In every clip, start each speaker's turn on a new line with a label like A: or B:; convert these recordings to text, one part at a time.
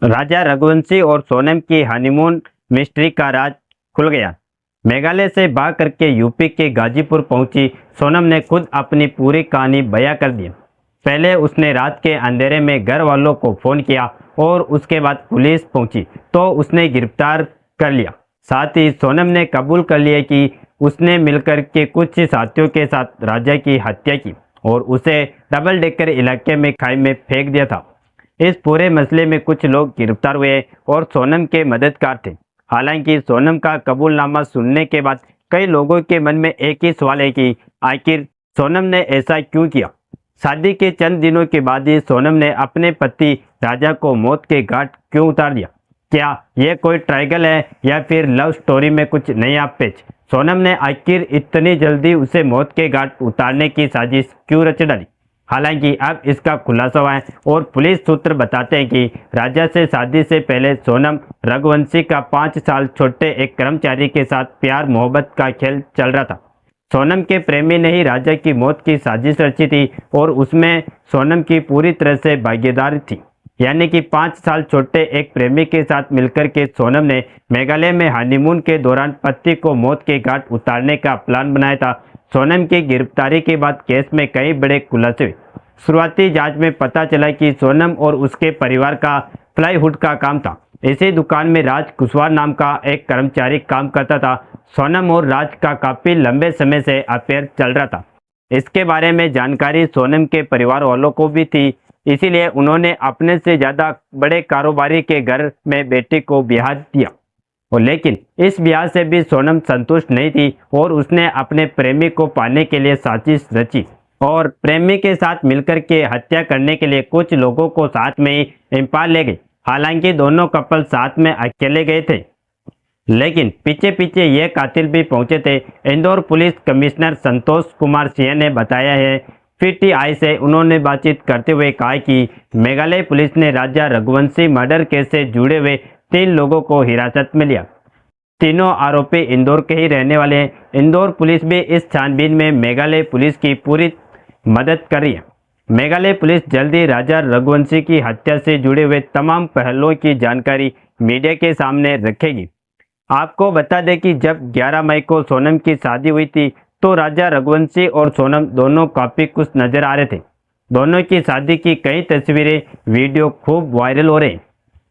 A: राजा रघुवंशी और सोनम की honeymoon mystery का राज खुल गया। मेघालय से भाग करके यूपी के गाजीपुर पहुंची सोनम ने खुद अपनी पूरी कहानी बयां कर दी। पहले उसने रात के अंधेरे में घर वालों को फोन किया और उसके बाद पुलिस पहुंची तो उसने गिरफ्तार कर लिया। साथ ही सोनम ने कबूल कर लिया कि उसने मिलकर के कुछ साथियों के साथ राजा की हत्या की और उसे डबल डेकर इलाके में खाई में फेंक दिया था। इस पूरे मसले में कुछ लोग गिरफ्तार हुए और सोनम के मददगार थे। हालांकि सोनम का कबूलनामा सुनने के बाद कई लोगों के मन में एक ही सवाल है कि आखिर सोनम ने ऐसा क्यों किया। शादी के चंद दिनों के बाद ही सोनम ने अपने पति राजा को मौत के घाट क्यों उतार दिया। क्या यह कोई ट्रायंगल है या फिर लव स्टोरी में कुछ नया पेच। सोनम ने आखिर इतनी जल्दी उसे मौत के घाट उतारने की साजिश क्यों रच डाली। हालांकि अब इसका खुलासा हुआ है और पुलिस सूत्र बताते हैं कि राजा से शादी से पहले सोनम रघुवंशी का 5 साल छोटे एक कर्मचारी के साथ प्यार मोहब्बत का खेल चल रहा था। सोनम के प्रेमी ने ही राजा की मौत की साजिश रची थी और उसमें सोनम की पूरी तरह से भागीदारी थी। यानी कि 5 साल छोटे एक प्रेमी के साथ मिलकर के सोनम ने मेघालय में हनीमून के दौरान पति को मौत के घाट उतारने का प्लान बनाया था। सोनम की गिरफ्तारी के बाद केस में कई बड़े खुलासे हुए। शुरुआती जांच में पता चला कि सोनम और उसके परिवार का प्लाईवुड का काम था। इसी दुकान में राज कुशवाहा नाम का एक कर्मचारी काम करता था। सोनम और राज का काफी लंबे समय से अफेयर चल रहा था। इसके बारे में जानकारी सोनम के परिवार वालों को भी थी, इसीलिए उन्होंने अपने से ज्यादा बड़े कारोबारी के घर में बेटी को ब्याह दिया। और लेकिन इस ब्याह से भी सोनम संतुष्ट नहीं थी और उसने अपने प्रेमी को पाने के लिए साजिश रची और प्रेमी के साथ मिलकर के हत्या करने के लिए कुछ लोगों को साथ में ही इम्फाल ले गई। हालांकि दोनों कपल साथ में अकेले गए थे, लेकिन पीछे पीछे ये कातिल भी पहुंचे थे। इंदौर पुलिस कमिश्नर संतोष कुमार सिंह ने बताया है। पीटीआई से उन्होंने बातचीत करते हुए कहा कि मेघालय पुलिस ने राजा रघुवंशी मर्डर केस से जुड़े हुए 3 लोगों को हिरासत में लिया। तीनों आरोपी इंदौर के ही रहने वाले हैं। इंदौर पुलिस भी इस छानबीन में मेघालय पुलिस की पूरी मदद कर रही है। मेघालय पुलिस जल्दी राजा रघुवंशी की हत्या से जुड़े हुए तमाम पहलुओं की जानकारी मीडिया के सामने रखेगी। आपको बता दें कि जब 11 मई को सोनम की शादी हुई थी तो राजा रघुवंशी और सोनम दोनों काफी खुश नजर आ रहे थे। दोनों की शादी की कई तस्वीरें वीडियो खूब वायरल हो रहे हैं।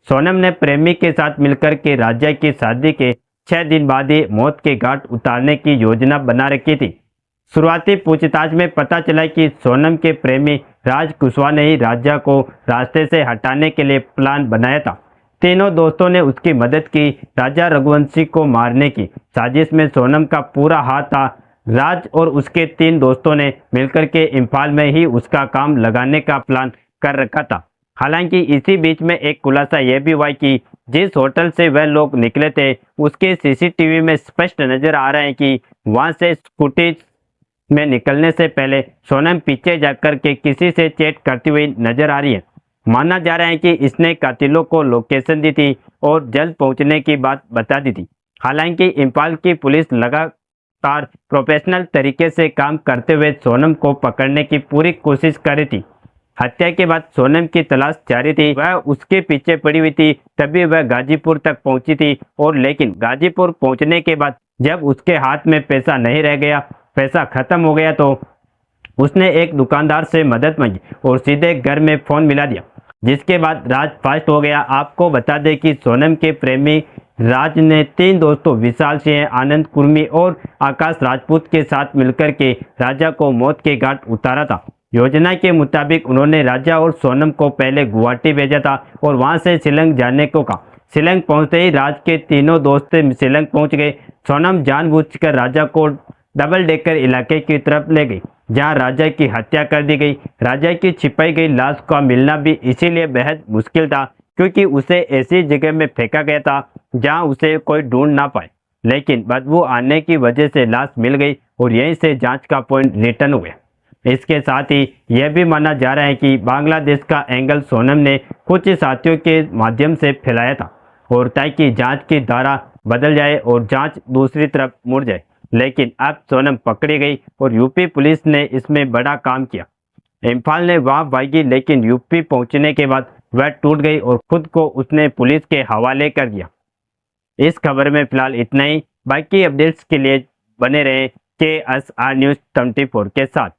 A: सोनम ने प्रेमी के साथ मिलकर के राजा की शादी के 6 दिन बाद ही मौत के घाट उतारने की योजना बना रखी थी। शुरुआती पूछताछ में पता चला कि सोनम के प्रेमी राज कुशवाहा ने ही राजा को रास्ते से हटाने के लिए प्लान बनाया था। तीनों दोस्तों ने उसकी मदद की। राजा रघुवंशी को मारने की साजिश में सोनम का पूरा हाथ था। राज और उसके 3 दोस्तों ने मिलकर के इम्फाल में ही उसका काम लगाने का प्लान कर रखा था। हालांकि इसी बीच में एक खुलासा यह भी हुआ कि जिस होटल से वह लोग निकले थे उसके सीसीटीवी में स्पष्ट नजर आ रहा है कि वहां से स्कूटी में निकलने से पहले सोनम पीछे जाकर के किसी से चैट करती हुई नजर आ रही है। माना जा रहा है कि इसने कातिलों को लोकेशन दी थी और जल्द पहुंचने की बात बता दी थी। हालांकि इम्फाल की पुलिस लगातार प्रोफेशनल तरीके से काम करते हुए सोनम को पकड़ने की पूरी कोशिश कर रही थी। हत्या के बाद सोनम की तलाश जारी थी। वह उसके पीछे पड़ी हुई थी, तभी वह गाजीपुर तक पहुंची थी। और लेकिन गाजीपुर पहुंचने के बाद जब उसके हाथ में पैसा नहीं रह गया, पैसा खत्म हो गया, तो उसने एक दुकानदार से मदद मांगी और सीधे घर में फोन मिला दिया, जिसके बाद राज फास्ट हो गया। आपको बता दें कि सोनम के प्रेमी राज ने 3 दोस्तों विशाल सिंह, आनंद कुर्मी और आकाश राजपूत के साथ मिलकर के राजा को मौत के घाट उतारा था। योजना के मुताबिक उन्होंने राजा और सोनम को पहले गुवाहाटी भेजा था और वहां से शिलंग जाने को कहा। शिलंग पहुंचते ही राज के तीनों दोस्त शिलंग पहुंच गए। सोनम जानबूझकर राजा को डबल डेकर इलाके की तरफ ले गई, जहां राजा की हत्या कर दी गई। राजा की छिपाई गई लाश का मिलना भी इसीलिए बेहद मुश्किल था क्योंकि उसे ऐसी जगह में फेंका गया था जहां उसे कोई ढूंढ ना पाए। लेकिन बदबू आने की वजह से लाश मिल गई और यहीं से जांच का पॉइंट रिटर्न हुए। इसके साथ ही यह भी माना जा रहा है कि बांग्लादेश का एंगल सोनम ने कुछ साथियों के माध्यम से फैलाया था और ताकि जांच की धारा बदल जाए और जांच दूसरी तरफ मुड़ जाए। लेकिन अब सोनम पकड़ी गई और यूपी पुलिस ने इसमें बड़ा काम किया। इम्फाल ने वहां भागी, लेकिन यूपी पहुंचने के बाद वह टूट गई और खुद को उसने पुलिस के हवाले कर दिया। इस खबर में फिलहाल इतना ही। बाकी अपडेट्स के लिए बने रहें KSR News 24 के साथ।